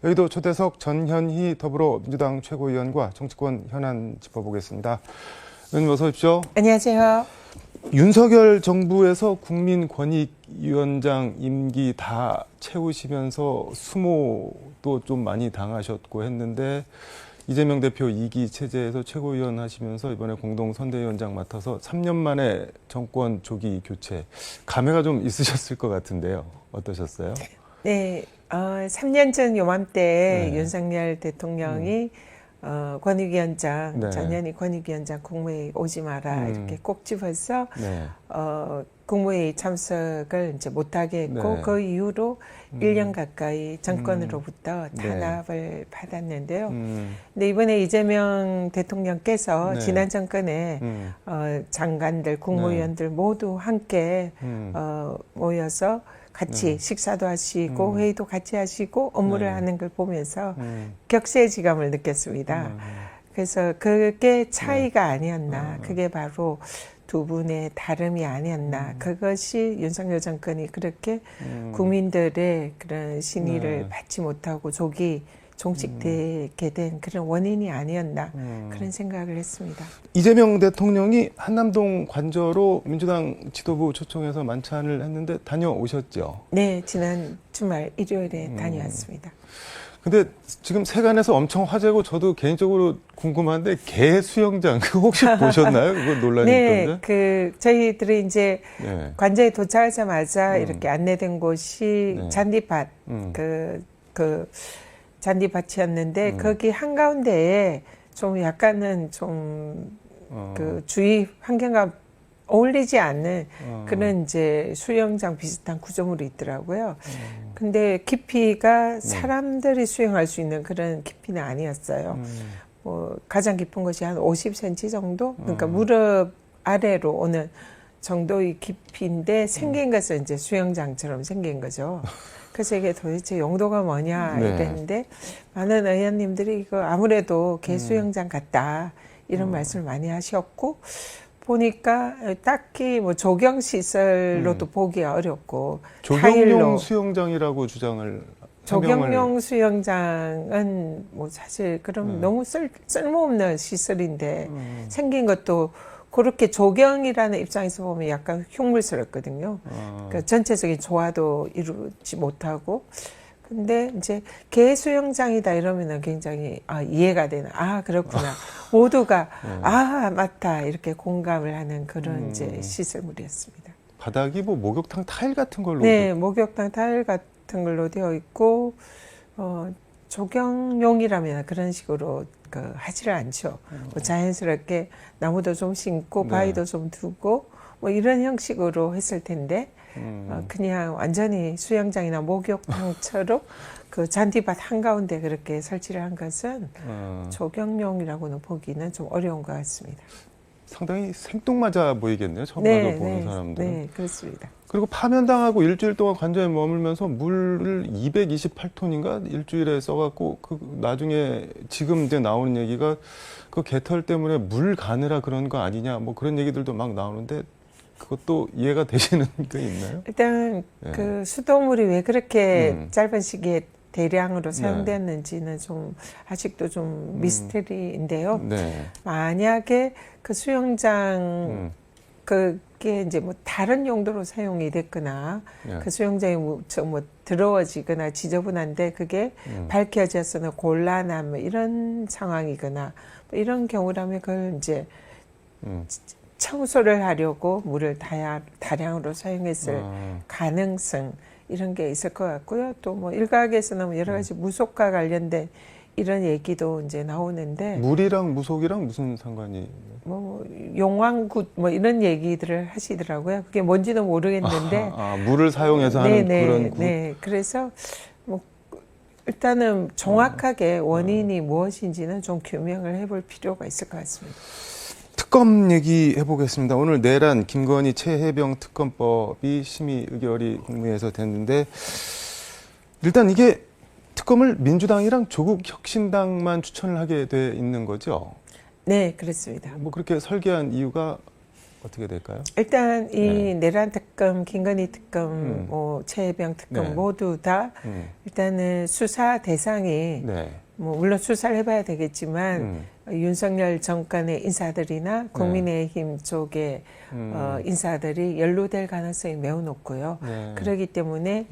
여의도 초대석 전현희 더불어민주당 최고위원과 정치권 현안 짚어보겠습니다. 의원님 어서 오십시오. 안녕하세요. 윤석열 정부에서 국민권익위원장 임기 다 채우시면서 수모도 좀 많이 당하셨고 했는데 이재명 대표 2기 체제에서 최고위원 하시면서 이번에 공동선대위원장 맡아서 3년 만에 정권 조기 교체, 감회가 좀 있으셨을 것 같은데요. 어떠셨어요? 네, 3년 전 요맘때 네. 윤석열 대통령이 권익위원장, 네. 전현희 권익위원장 국무회의 오지 마라 이렇게 꼭 집어서 네. 국무회의 참석을 이제 못하게 했고 네. 그 이후로 1년 가까이 정권으로부터 네. 탄압을 받았는데요. 음. 근데 이번에 이재명 대통령께서 네. 지난 정권에 장관들, 국무위원들 모두 함께 모여서 같이 식사도 하시고 회의도 같이 하시고 업무를 네. 하는 걸 보면서 격세지감을 느꼈습니다. 그래서 그게 네. 차이가 아니었나. 그게 바로 두 분의 다름이 아니었나. 그것이 윤석열 정권이 그렇게 국민들의 그런 신의를 네. 받지 못하고 조기 종식되게 된 그런 원인이 아니었나. 그런 생각을 했습니다. 이재명 대통령이 한남동 관저로 민주당 지도부 초청해서 만찬을 했는데 다녀오셨죠? 네, 지난 주말 일요일에 다녀왔습니다. 근데 지금 세간에서 엄청 화제고 저도 개인적으로 궁금한데 개 수영장 그거 혹시 보셨나요? 그거 논란이 네, 있던데. 저희들이 이제 네. 관저에 도착하자마자 이렇게 안내된 곳이 네. 잔디밭, 그 잔디밭이었는데 거기 한가운데에 좀 약간은 좀 그 주위 환경과 어울리지 않는 그런 이제 수영장 비슷한 구조물이 있더라고요. 근데 깊이가 사람들이 수영할 수 있는 그런 깊이는 아니었어요. 뭐 가장 깊은 것이 한 50cm 정도? 그러니까 무릎 아래로 오는 정도의 깊이인데 생긴 것은 이제 수영장처럼 생긴 거죠. 그래서 이게 도대체 용도가 뭐냐 네. 이랬는데 많은 의원님들이 이거 아무래도 개 수영장 같다 이런 말씀을 많이 하셨고 보니까 딱히 뭐 조경 시설로도 보기 어렵고 조경용 타일로 수영장이라고 주장을 조경용 수영장은 뭐 사실 그럼 너무 쓸모없는 시설인데 생긴 것도 그렇게 조경이라는 입장에서 보면 약간 흉물스럽거든요. 그러니까 전체적인 조화도 이루지 못하고. 근데 이제 개 수영장이다 이러면은 굉장히 이해가 되는 그렇구나. 모두가 맞다 이렇게 공감을 하는 그런 이제 시설물이었습니다. 바닥이 뭐 목욕탕 타일 같은 걸로. 네, 목욕탕 타일 같은 걸로 되어 있고 조경용이라면 그런 식으로 하지를 않죠. 뭐 자연스럽게 나무도 좀 심고 바위도 좀 두고 뭐 이런 형식으로 했을 텐데 그냥 완전히 수영장이나 목욕탕처럼 그 잔디밭 한가운데 그렇게 설치를 한 것은 조경용이라고는 보기는 좀 어려운 것 같습니다. 상당히 생뚱맞아 보이겠네요. 처음 봐도 보는 사람들은. 네, 그렇습니다. 그리고 파면당하고 일주일 동안 관저에 머물면서 물을 228톤인가 일주일에 써갖고 나중에 지금 이제 나오는 얘기가 그 개털 때문에 물 가느라 그런 거 아니냐 뭐 그런 얘기들도 막 나오는데 그것도 이해가 되시는 게 있나요? 일단 그 수돗물이 왜 그렇게 짧은 시기에 대량으로 사용됐는지는 좀 아직도 좀 미스터리인데요. 네. 만약에 그 수영장 그게 이제 뭐 다른 용도로 사용이 됐거나 그 수영장이 뭐 더러워지거나 지저분한데 그게 밝혀져서는 곤란한 뭐 이런 상황이거나 뭐 이런 경우라면 그걸 이제 청소를 하려고 물을 다량으로 사용했을 가능성 이런 게 있을 것 같고요. 또 뭐 일각에서는 뭐 여러 가지 무속과 관련된 이런 얘기도 이제 나오는데 물이랑 무속이랑 무슨 상관이? 뭐 용왕굿 뭐 이런 얘기들을 하시더라고요. 그게 뭔지는 모르겠는데 물을 사용해서 하는 그런 굿? 네. 그래서 뭐 일단은 정확하게 원인이 무엇인지는 좀 규명을 해볼 필요가 있을 것 같습니다. 특검 얘기해 보겠습니다. 오늘 내란 김건희 최혜병 특검법이 심의 의결이 국무회에서 됐는데 일단 이게 특검을 민주당이랑 조국 혁신당만 추천을 하게 돼 있는 거죠? 네, 그렇습니다. 뭐 그렇게 설계한 이유가 어떻게 될까요? 일단 이 네. 내란 특검, 김건희 특검, 뭐 최혜병 특검 네. 모두 다 일단은 수사 대상이 네. 뭐 물론 수사를 해봐야 되겠지만 윤석열 정권의 인사들이나 국민의힘 쪽의 인사들이 연루될 가능성이 매우 높고요. 네. 그렇기 때문에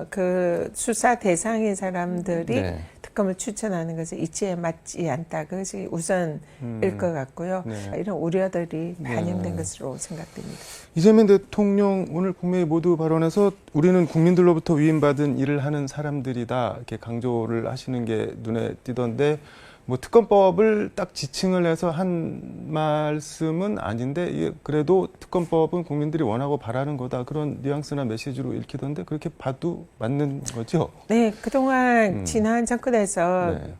그 수사 대상인 사람들이 네. 특검을 추천하는 것은 이치에 맞지 않다. 그것이 우선일 것 같고요. 네. 이런 우려들이 반영된 네. 것으로 생각됩니다. 이재명 대통령 오늘 국회에 모두 발언해서 우리는 국민들로부터 위임받은 일을 하는 사람들이다 이렇게 강조를 하시는 게 눈에 띄던데 뭐 특검법을 딱 지칭을 해서 한 말씀은 아닌데 이게 그래도 특검법은 국민들이 원하고 바라는 거다 그런 뉘앙스나 메시지로 읽히던데 그렇게 봐도 맞는 거죠? 네, 그동안 지난 정권에서 네.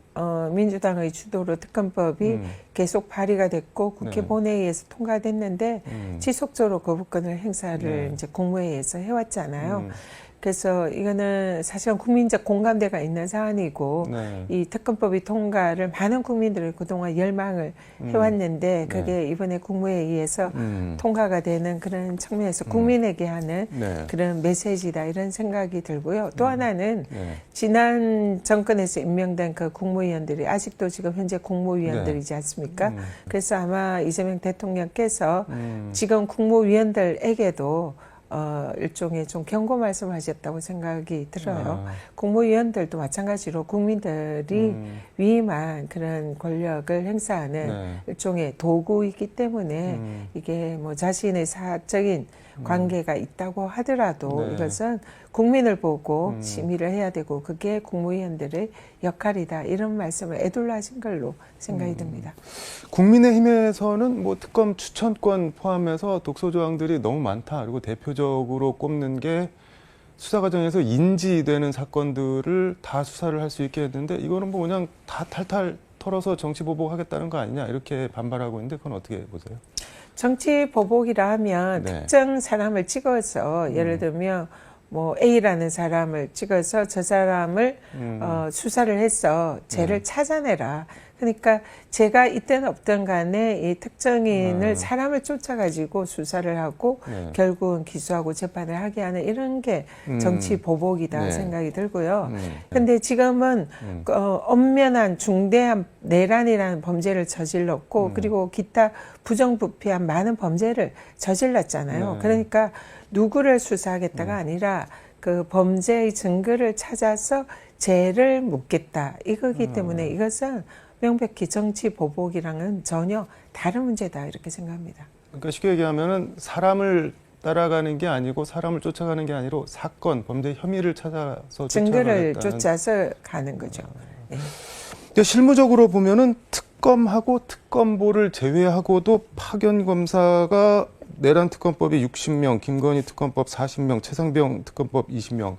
민주당의 주도로 특검법이 계속 발의가 됐고 국회 네. 본회의에서 통과됐는데 지속적으로 거부권을 행사를 네. 이제 국무회의에서 해왔잖아요. 그래서 이거는 사실은 국민적 공감대가 있는 사안이고 네. 이 특검법이 통과를 많은 국민들이 그동안 열망을 해왔는데 그게 이번에 국무회의에서 통과가 되는 그런 측면에서 국민에게 하는 네. 그런 메시지다 이런 생각이 들고요. 또 하나는 네. 지난 정권에서 임명된 그 국무위원들이 아직도 지금 현재 국무위원들이지 않습니까? 그래서 아마 이재명 대통령께서 지금 국무위원들에게도 일종의 좀 경고 말씀하셨다고 생각이 들어요. 국무위원들도 마찬가지로 국민들이 위임한 그런 권력을 행사하는 네. 일종의 도구이기 때문에 이게 뭐 자신의 사적인 관계가 있다고 하더라도 네. 이것은 국민을 보고 심의를 해야 되고 그게 국무위원들의 역할이다. 이런 말씀을 애둘러하신 걸로 생각이 듭니다. 국민의힘에서는 뭐 특검 추천권 포함해서 독소 조항들이 너무 많다. 그리고 대표적으로 꼽는 게 수사 과정에서 인지되는 사건들을 다 수사를 할 수 있게 했는데 이거는 뭐 그냥 다 탈탈 털어서 정치 보복하겠다는 거 아니냐 이렇게 반발하고 있는데 그건 어떻게 보세요? 정치 보복이라 하면 네. 특정 사람을 찍어서 예를 들면 뭐 A라는 사람을 찍어서 저 사람을 수사를 해서 죄를 찾아내라. 그러니까 제가 있든 없든 간에 이 특정인을 사람을 쫓아가지고 수사를 하고 네. 결국은 기소하고 재판을 하게 하는 이런 게 정치 보복이다 네. 생각이 들고요. 근데 지금은 엄연한 중대한 내란이라는 범죄를 저질렀고 그리고 기타 부정부패한 많은 범죄를 저질렀잖아요. 네. 그러니까 누구를 수사하겠다가 아니라 그 범죄의 증거를 찾아서 죄를 묻겠다. 이거기 때문에 이것은 명백히 정치 보복이랑은 전혀 다른 문제다 이렇게 생각합니다. 그러니까 쉽게 얘기하면은 사람을 따라가는 게 아니고 사람을 쫓아가는 게 아니고 사건, 범죄 혐의를 찾아서 증거를 쫓아가겠다는. 쫓아서 가는 거죠. 네. 근데 실무적으로 보면은 특검하고 특검보를 제외하고도 파견 검사가 내란 특검법이 60명, 김건희 특검법 40명, 최상병 특검법 20명,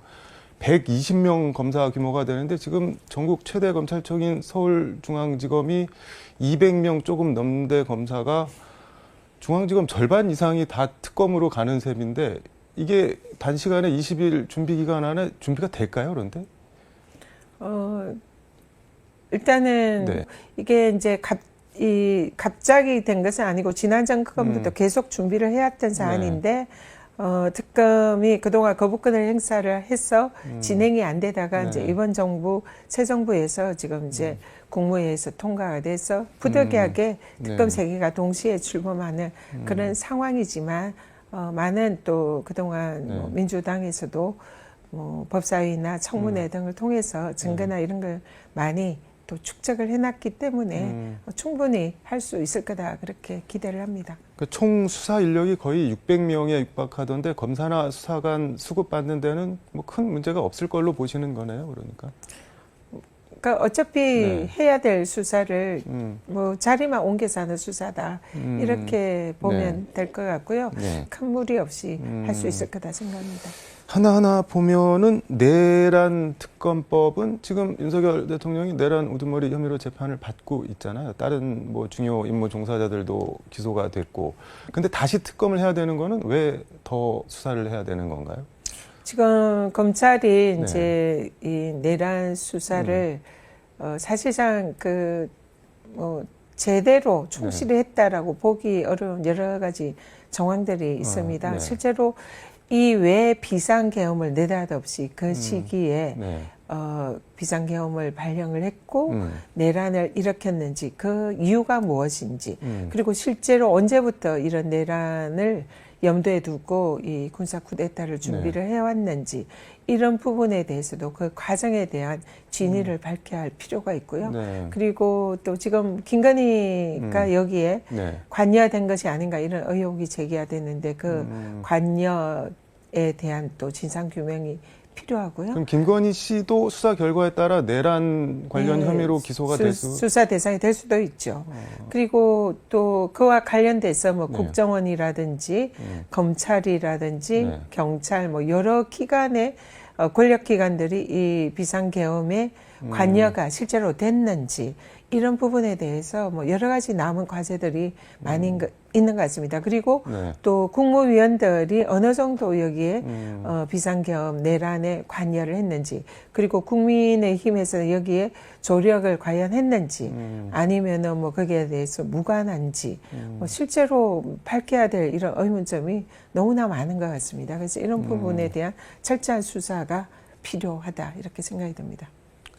120명 검사 규모가 되는데 지금 전국 최대 검찰청인 서울중앙지검이 200명 조금 넘는데 검사가 중앙지검 절반 이상이 다 특검으로 가는 셈인데 이게 단시간에 20일 준비 기간 안에 준비가 될까요, 그런데? 일단은 네. 이게 이제 갑자기 된 것은 아니고 지난 정권부터 계속 준비를 해왔던 사안인데 특검이 그동안 거부권을 행사를 해서 진행이 안 되다가 네. 이제 이번 정부 새 정부에서 지금 이제 국무회의에서 통과가 돼서 부득이하게 특검 네. 3개가 동시에 출범하는 그런 상황이지만 많은 또 그동안 뭐 민주당에서도 뭐 법사위나 청문회 등을 통해서 증거나 이런 걸 많이 또 축적을 해놨기 때문에 충분히 할 수 있을 거다 그렇게 기대를 합니다. 그러니까 총 수사 인력이 거의 600명에 육박하던데 검사나 수사관 수급받는 데는 뭐 큰 문제가 없을 걸로 보시는 거네요, 그러니까. 그러니까 어차피 네. 해야 될 수사를 뭐 자리만 옮겨서 하는 수사다 이렇게 보면 될 것 같고요. 네. 큰 무리 없이 할 수 있을 거다 생각합니다. 하나하나 보면은 내란 특검법은 지금 윤석열 대통령이 내란 우두머리 혐의로 재판을 받고 있잖아요. 다른 뭐 중요 임무 종사자들도 기소가 됐고. 근데 다시 특검을 해야 되는 거는 왜 더 수사를 해야 되는 건가요? 지금 검찰이 네. 이제 이 내란 수사를 사실상 그 뭐 제대로 충실히 했다라고 보기 어려운 여러 가지 정황들이 있습니다. 네. 실제로 이 왜 비상계엄을 느닷없이 그 시기에 네. 비상계엄을 발령을 했고 내란을 일으켰는지 그 이유가 무엇인지 그리고 실제로 언제부터 이런 내란을 염두에 두고 이 군사 쿠데타를 준비를 해왔는지 이런 부분에 대해서도 그 과정에 대한 진위를 밝혀야 할 필요가 있고요. 네. 그리고 또 지금 김건희가 여기에 네. 관여된 것이 아닌가 이런 의혹이 제기가 됐는데 그 관여에 대한 또 진상규명이 필요하고요. 그럼 김건희 씨도 수사 결과에 따라 내란 관련 네, 혐의로 기소가 될 수? 수사 대상이 될 수도 있죠. 그리고 또 그와 관련돼서 뭐 네. 국정원이라든지 검찰이라든지 네. 경찰 뭐 여러 기관의 권력 기관들이 이 비상계엄에 관여가 실제로 됐는지 이런 부분에 대해서 뭐 여러 가지 남은 과제들이 많이 있는 것 같습니다. 그리고 네. 또 국무위원들이 어느 정도 여기에 비상계엄 내란에 관여를 했는지 그리고 국민의힘에서 여기에 조력을 과연 했는지 아니면은 뭐 거기에 대해서 무관한지 뭐 실제로 밝혀야 될 이런 의문점이 너무나 많은 것 같습니다. 그래서 이런 부분에 대한 철저한 수사가 필요하다 이렇게 생각이 듭니다.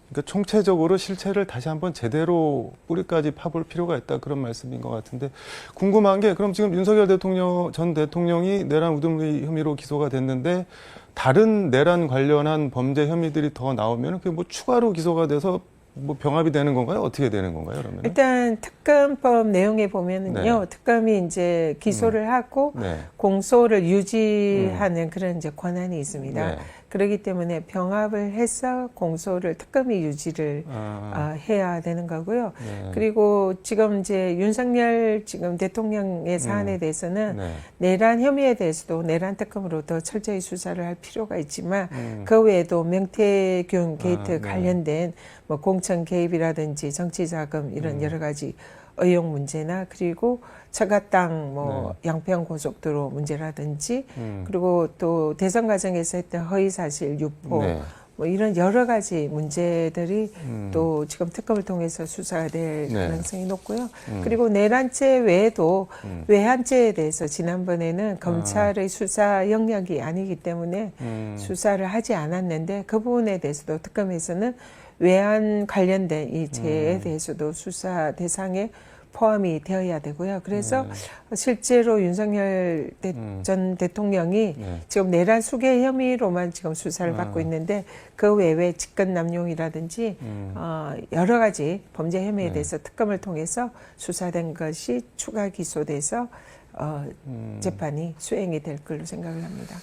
그러니까 총체적으로 실체를 다시 한번 제대로 뿌리까지 파볼 필요가 있다 그런 말씀인 것 같은데 궁금한 게 그럼 지금 윤석열 전 대통령이 내란 우등의 혐의로 기소가 됐는데 다른 내란 관련한 범죄 혐의들이 더 나오면 그게 뭐 추가로 기소가 돼서 뭐 병합이 되는 건가요? 어떻게 되는 건가요? 그러면 일단 특검법 내용에 보면은요, 네. 특검이 이제 기소를 하고 네. 공소를 유지하는 그런 이제 권한이 있습니다. 네. 그렇기 때문에 병합을 해서 공소를 특검이 유지를 해야 되는 거고요. 네. 그리고 지금 이제 윤석열 지금 대통령의 사안에 대해서는 네. 내란 혐의에 대해서도 내란 특검으로 더 철저히 수사를 할 필요가 있지만 그 외에도 명태균 게이트 네. 관련된 뭐 공천 개입이라든지 정치자금 이런 여러 가지 의혹 문제나 그리고 처갓당 뭐 양평 고속도로 문제라든지 그리고 또 대선 과정에서 했던 허위사실 유포 네. 뭐 이런 여러 가지 문제들이 또 지금 특검을 통해서 수사가 될 가능성이 높고요. 그리고 내란죄 외에도 외환죄에 대해서 지난번에는 검찰의 수사 영역이 아니기 때문에 수사를 하지 않았는데 그 부분에 대해서도 특검에서는 외환 관련된 이 죄에 대해서도 수사 대상에 포함이 되어야 되고요. 그래서 실제로 윤석열 전 대통령이 지금 내란 수괴 혐의로만 지금 수사를 받고 있는데 그 외에 직권남용이라든지 여러 가지 범죄 혐의에 대해서 특검을 통해서 수사된 것이 추가 기소돼서 재판이 수행이 될 걸로 생각을 합니다.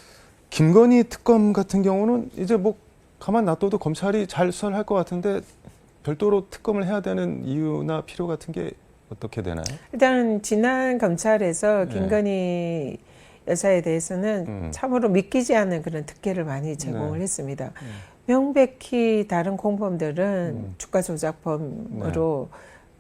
김건희 특검 같은 경우는 이제 뭐 가만 놔둬도 검찰이 잘 수사를 할 것 같은데 별도로 특검을 해야 되는 이유나 필요 같은 게 어떻게 되나요? 일단 지난 검찰에서 김건희 여사에 대해서는 참으로 믿기지 않는 그런 특혜를 많이 제공을 했습니다. 명백히 다른 공범들은 주가 조작범으로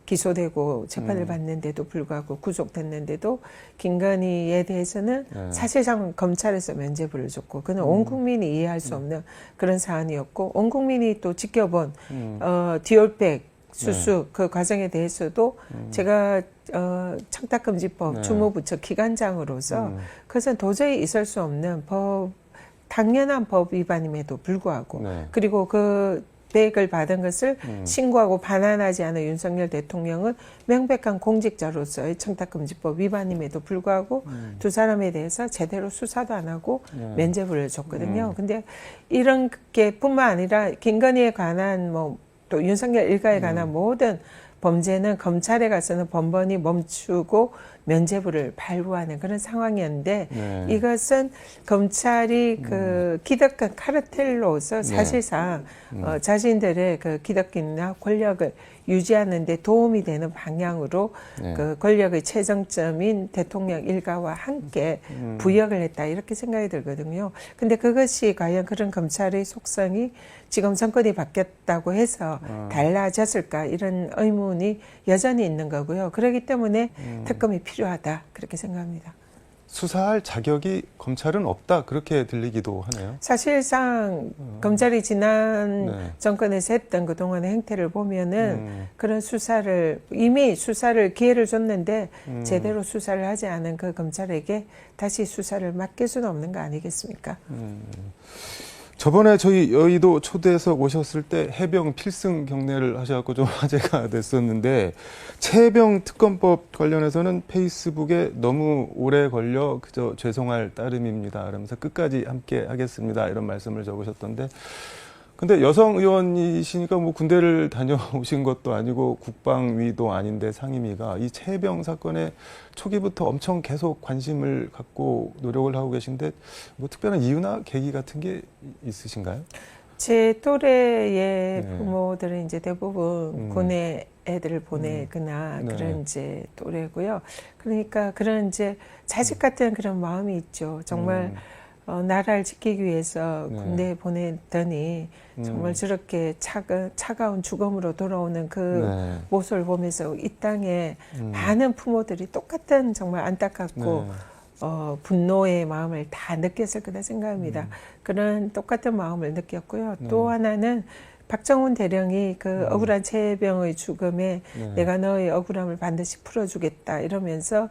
기소되고 재판을 받는데도 불구하고 구속됐는데도 김건희에 대해서는 사실상 검찰에서 면죄부를 줬고 그는 온 국민이 이해할 수 없는 그런 사안이었고 온 국민이 또 지켜본 디올백 수수 그 과정에 대해서도 제가 청탁금지법 주무부처 기관장으로서 그것은 도저히 있을 수 없는 당연한 법 위반임에도 불구하고 그리고 그 백을 받은 것을 신고하고 반환하지 않은 윤석열 대통령은 명백한 공직자로서의 청탁금지법 위반임에도 불구하고 두 사람에 대해서 제대로 수사도 안 하고 면죄부를 줬거든요. 근데 이런 게 뿐만 아니라 김건희에 관한 뭐 또 윤석열 일가에 관한 모든 범죄는 검찰에 가서는 번번이 멈추고 면죄부를 발부하는 그런 상황이었는데 이것은 검찰이 그 기득권 카르텔로서 사실상 자신들의 그 기득권이나 권력을 유지하는 데 도움이 되는 방향으로 그 권력의 최정점인 대통령 일가와 함께 부역을 했다 이렇게 생각이 들거든요. 근데 그것이 과연 그런 검찰의 속성이 지금 정권이 바뀌었다고 해서 달라졌을까 이런 의문이 여전히 있는 거고요. 그렇기 때문에 특검이 필요하다 그렇게 생각합니다. 수사할 자격이 검찰은 없다 그렇게 들리기도 하네요. 사실상 검찰이 지난 네. 정권에서 했던 그동안의 행태를 보면은 그런 수사를 이미 수사를 기회를 줬는데 제대로 수사를 하지 않은 그 검찰에게 다시 수사를 맡길 수는 없는 거 아니겠습니까? 저번에 저희 여의도 초대석 오셨을 때 해병 필승 경례를 하셔갖고 좀 화제가 됐었는데 최해병 특검법 관련해서는 페이스북에 너무 오래 걸려 그저 죄송할 따름입니다. 그러면서 끝까지 함께 하겠습니다. 이런 말씀을 적으셨던데 근데 여성 의원이시니까 뭐 군대를 다녀오신 것도 아니고 국방위도 아닌데 상임위가 이 최해병 사건에 초기부터 엄청 계속 관심을 갖고 노력을 하고 계신데 뭐 특별한 이유나 계기 같은 게 있으신가요? 제 또래의 네. 부모들은 이제 대부분 군에 애들을 보내거나 네. 그런 이제 또래고요. 그러니까 그런 이제 자식 같은 그런 마음이 있죠. 정말 나라를 지키기 위해서 네. 군대에 보냈더니 정말 저렇게 차가운 죽음으로 돌아오는 그 네. 모습을 보면서 이 땅에 많은 부모들이 똑같은 정말 안타깝고 네. 분노의 마음을 다 느꼈을 거다 생각합니다. 그런 똑같은 마음을 느꼈고요. 또 하나는 박정훈 대령이 그 억울한 최해병의 죽음에 네. 내가 너의 억울함을 반드시 풀어주겠다 이러면서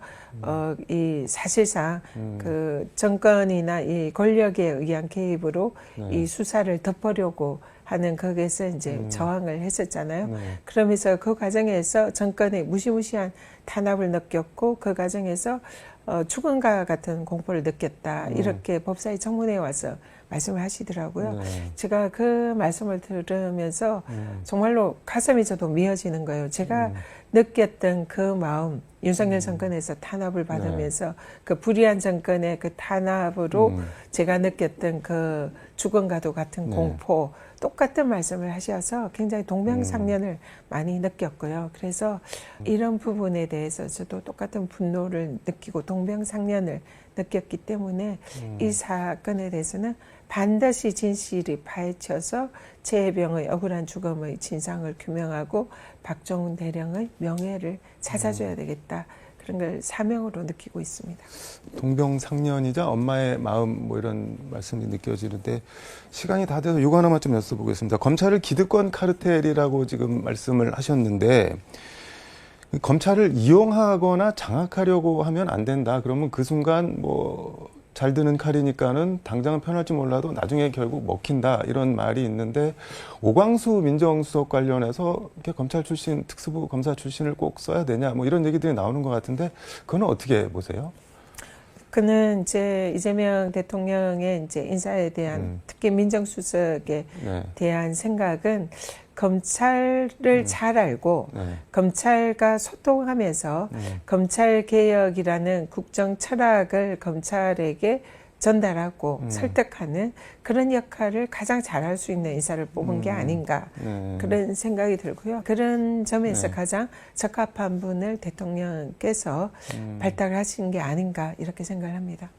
이 사실상 그 정권이나 이 권력에 의한 개입으로 네. 이 수사를 덮으려고 하는 거기에서 이제 저항을 했었잖아요. 네. 그러면서 그 과정에서 정권의 무시무시한 탄압을 느꼈고 그 과정에서 죽음과 같은 공포를 느꼈다. 이렇게 법사위 청문회에 와서 말씀을 하시더라고요. 네. 제가 그 말씀을 들으면서 정말로 가슴이 저도 미어지는 거예요. 제가 느꼈던 그 마음, 윤석열 정권에서 탄압을 받으면서 그 불의한 정권의 그 탄압으로 제가 느꼈던 그 죽음과도 같은 네. 공포, 똑같은 말씀을 하셔서 굉장히 동병상련을 많이 느꼈고요. 그래서 이런 부분에 대해서 저도 똑같은 분노를 느끼고 동병상련을 느꼈기 때문에 이 사건에 대해서는 반드시 진실이 파헤쳐서 최해병의 억울한 죽음의 진상을 규명하고 박정훈 대령의 명예를 찾아줘야 되겠다. 그런 걸 사명으로 느끼고 있습니다. 동병상련이자 엄마의 마음 뭐 이런 말씀이 느껴지는데 시간이 다 돼서 요거 하나만 좀 여쭤보겠습니다. 검찰을 기득권 카르텔이라고 지금 말씀을 하셨는데 검찰을 이용하거나 장악하려고 하면 안 된다. 그러면 그 순간 뭐 잘 드는 칼이니까는 당장은 편할지 몰라도 나중에 결국 먹힌다. 이런 말이 있는데 오광수 민정수석 관련해서 이렇게 검찰 출신, 특수부 검사 출신을 꼭 써야 되냐. 뭐 이런 얘기들이 나오는 것 같은데 그건 어떻게 보세요? 그는 이제 이재명 대통령의 이제 인사에 대한 특히 민정수석에 네. 대한 생각은 검찰을 잘 알고 네. 검찰과 소통하면서 검찰 개혁이라는 국정 철학을 검찰에게 전달하고 설득하는 그런 역할을 가장 잘할 수 있는 인사를 뽑은 게 아닌가 그런 생각이 들고요. 그런 점에서 네. 가장 적합한 분을 대통령께서 발탁을 하신 게 아닌가 이렇게 생각을 합니다.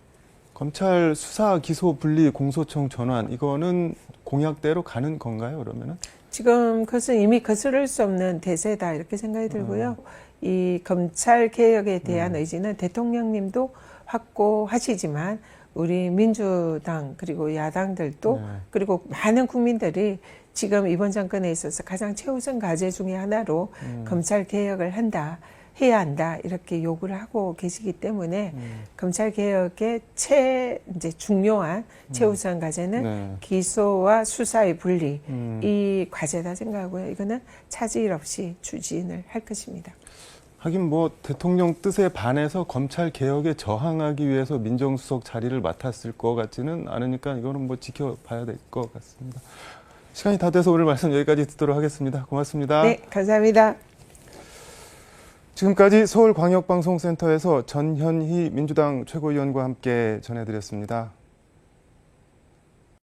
검찰 수사 기소 분리 공소청 전환 이거는 공약대로 가는 건가요? 그러면은? 지금 그것은 이미 거스를 수 없는 대세다 이렇게 생각이 들고요. 이 검찰 개혁에 대한 의지는 대통령님도 확고하시지만 우리 민주당 그리고 야당들도 그리고 많은 국민들이 지금 이번 정권에 있어서 가장 최우선 과제 중에 하나로 검찰 개혁을 해야 한다 이렇게 요구를 하고 계시기 때문에 검찰 개혁의 이제 중요한 최우선 과제는 네. 기소와 수사의 분리 이 과제다 생각하고요. 이거는 차질 없이 추진을 할 것입니다. 하긴 뭐 대통령 뜻에 반해서 검찰 개혁에 저항하기 위해서 민정수석 자리를 맡았을 것 같지는 않으니까 이거는 뭐 지켜봐야 될 것 같습니다. 시간이 다 돼서 오늘 말씀 여기까지 듣도록 하겠습니다. 고맙습니다. 네, 감사합니다. 지금까지 서울광역방송센터에서 전현희 민주당 최고위원과 함께 전해드렸습니다.